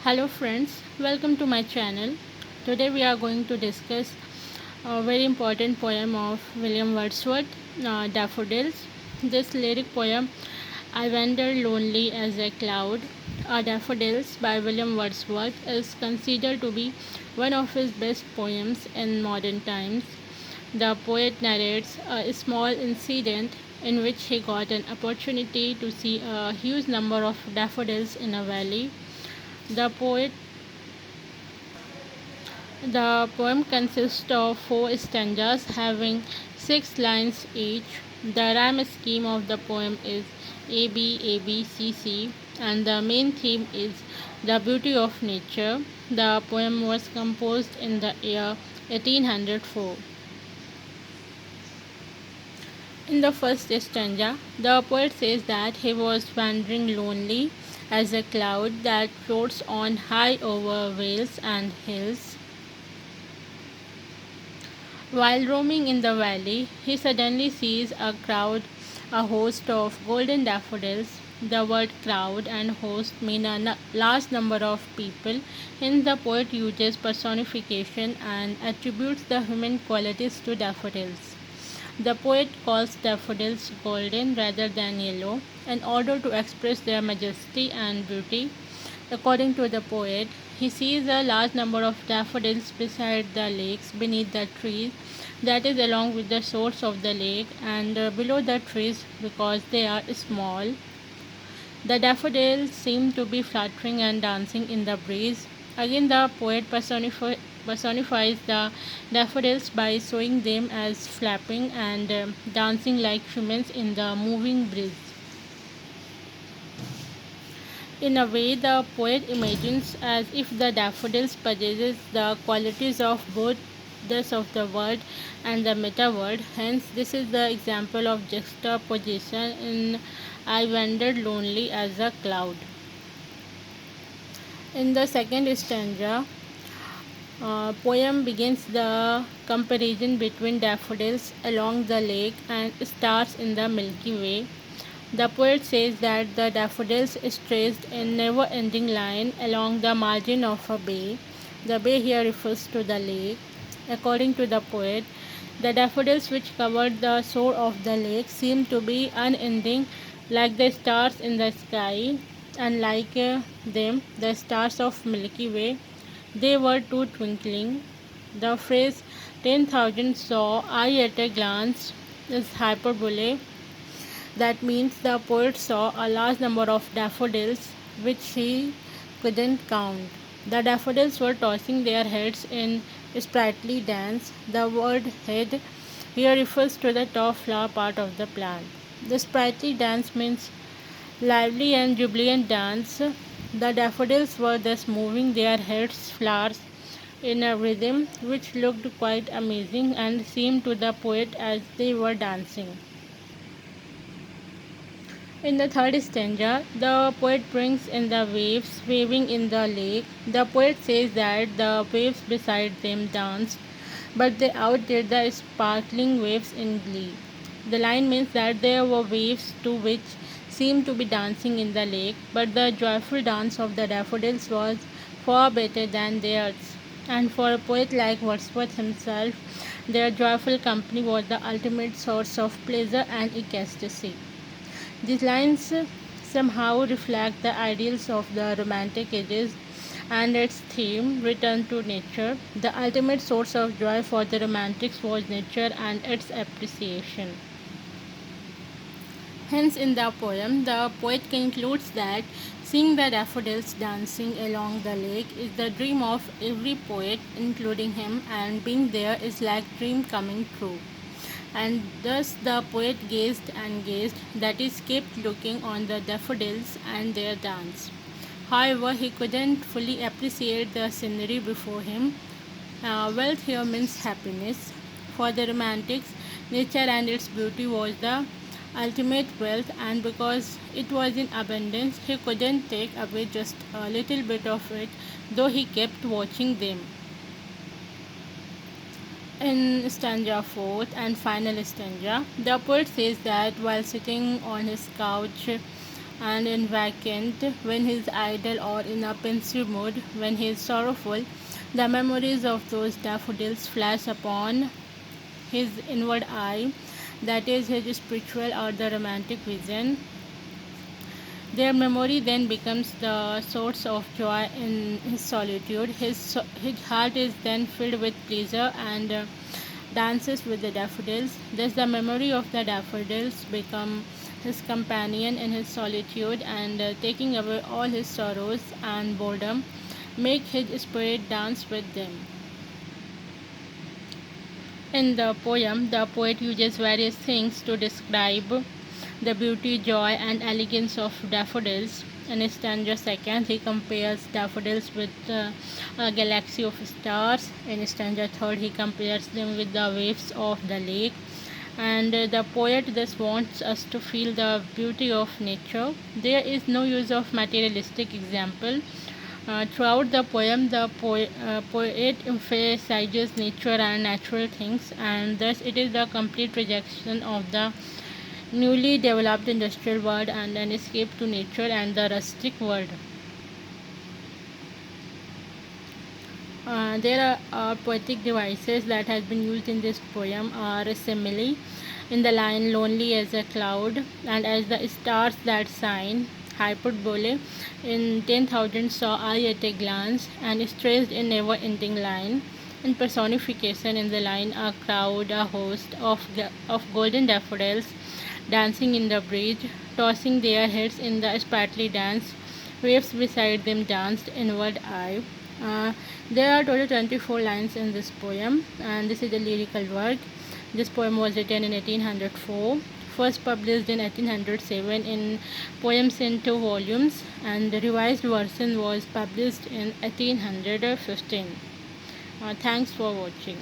Hello friends, welcome to my channel. Today we are going to discuss a very important poem of William Wordsworth, Daffodils. This lyric poem, I Wander Lonely as a Cloud, Daffodils by William Wordsworth is considered to be one of his best poems in modern times. The poet narrates a small incident in which he got an opportunity to see a huge number of daffodils in a valley. The poet The poem consists of four stanzas having 6 lines each. The rhyme scheme of the poem is A B A B C C, and the main theme is the beauty of nature. The poem was composed in the year 1804. In the first stanza, the poet says that he was wandering lonely as a cloud that floats on high over vales and hills. While roaming in the valley, he suddenly sees a host of golden daffodils. The word crowd and host mean a large number of people. Hence, the poet uses personification and attributes the human qualities to daffodils. The poet calls daffodils golden rather than yellow in order to express their majesty and beauty. According to the poet, he sees a large number of daffodils beside the lakes, beneath the trees, that is, along with the source of the lake, and below the trees because they are small. The daffodils seem to be fluttering and dancing in the breeze. Again, the poet personifies the daffodils by showing them as flapping and dancing like humans in the moving breeze. In a way, the poet imagines as if the daffodils possesses the qualities of both the of the word and the meta word. Hence, this is the example of juxtaposition in I wandered lonely as a cloud. In the second stanza, poem begins the comparison between daffodils along the lake and stars in the Milky Way. The poet says that the daffodils is traced in never-ending line along the margin of a bay. The bay here refers to the lake. According to the poet, the daffodils which covered the shore of the lake seem to be unending like the stars in the sky, and like them, the stars of Milky Way, they were too twinkling. The phrase 10,000 saw I at a glance is hyperbole. That means the poet saw a large number of daffodils which he couldn't count. The daffodils were tossing their heads in sprightly dance. The word head here refers to the top flower part of the plant. The sprightly dance means lively and jubilant dance. The daffodils were thus moving their heads flowers in a rhythm which looked quite amazing and seemed to the poet as they were dancing. In the third stanza, the poet brings in the waves waving in the lake. The poet says that the waves beside them danced, but they outdid the sparkling waves in glee. The line means that there were waves too which seemed to be dancing in the lake, but the joyful dance of the daffodils was far better than theirs. And for a poet like Wordsworth himself, their joyful company was the ultimate source of pleasure and ecstasy. These lines somehow reflect the ideals of the Romantic ages and its theme, return to nature. The ultimate source of joy for the Romantics was nature and its appreciation. Hence, in the poem, the poet concludes that seeing the daffodils dancing along the lake is the dream of every poet, including him, and being there is like dream coming true. And thus the poet gazed and gazed, that is, kept looking on the daffodils and their dance. However, he couldn't fully appreciate the scenery before him. Wealth here means happiness. For the Romantics, nature and its beauty was the ultimate wealth, and because it was in abundance, he couldn't take away just a little bit of it, though he kept watching them. In stanza fourth and final stanza, the poet says that while sitting on his couch and in vacant, when he is idle or in a pensive mood, when he is sorrowful, the memories of those daffodils flash upon his inward eye, that is his spiritual or the romantic vision. Their memory then becomes the source of joy in his solitude. His heart is then filled with pleasure and dances with the daffodils. Thus, the memory of the daffodils become his companion in his solitude and taking away all his sorrows and boredom, make his spirit dance with them. In the poem, the poet uses various things to describe the beauty, joy, and elegance of daffodils. In stanza second, he compares daffodils with a galaxy of stars. In stanza third, he compares them with the waves of the lake. And the poet thus wants us to feel the beauty of nature. There is no use of materialistic example. Throughout the poem, the poet emphasizes nature and natural things, and thus it is the complete rejection of the newly developed industrial world and an escape to nature and the rustic world. There are poetic devices that has been used in this poem are simile in the line lonely as a cloud and as the stars that shine, hyperbole in 10,000 saw I at a glance and stressed in never ending line, and personification in the line a crowd, a host of golden daffodils dancing in the breeze, tossing their heads in the sprightly dance. Waves beside them danced inward eye. Uh, there are total 24 lines in this poem, and this is a lyrical work. This poem was written in 1804, first published in 1807 in Poems in two volumes, and the revised version was published in 1815. Thanks for watching.